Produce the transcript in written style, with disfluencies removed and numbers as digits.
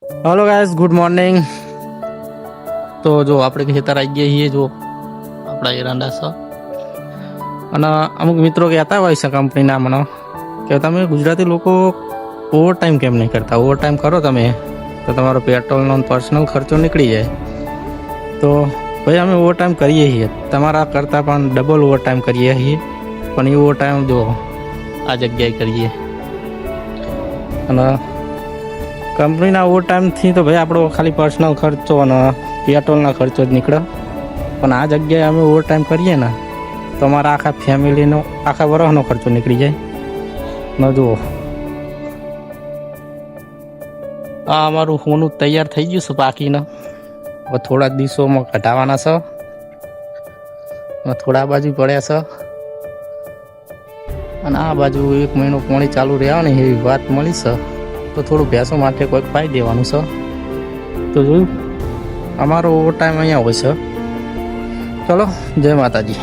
Hello guys, good morning. तो जो આપણે ખેતર આવી ગયા છીએ, જો આપણા એરંડા છે અને અમુક મિત્રો કહેતા હોય છે કંપનીના મને કે તમે ગુજરાતી લોકો ઓવર ટાઈમ કેમ નહીં કરતા, ઓવર ટાઈમ કરો તમે તો તમારો પેટ્રોલનો પર્સનલ ખર્ચો નીકળી જાય. તો ભાઈ અમે ઓવર ટાઈમ કરીએ છીએ, તમારા કરતાં પણ ડબલ ઓવર ટાઈમ કરીએ છીએ, પણ એ ઓવર ટાઈમ જો આ જગ્યાએ કરીએ. અને કંપનીના ઓવર ટાઈમથી તો ભાઈ આપણો ખાલી પર્સનલ ખર્ચો અને પેટ્રોલના ખર્ચો જ નીકળે, પણ આ જગ્યાએ અમે ઓવર ટાઈમ કરીએ ને તો અમારા આખા ફેમિલીનો આખા વર્ષનો ખર્ચો નીકળી જાય. ન જુઓ, આ અમારું હોનું તૈયાર થઈ ગયું છે પાકીને. હવે થોડા દિવસોમાં કઢાવાના છે અને થોડા બાજુ પડ્યા છે અને આ બાજુ 1 મહિનો પાણી ચાલુ રહ્યા ને એવી વાત મળી છે, તો થોડું ભેંસો માટે કોઈક પાઈ દેવાનું છે. તો જોયું, અમારો ઓવર ટાઈમ અહીંયા હોય છે. ચલો, જય માતાજી.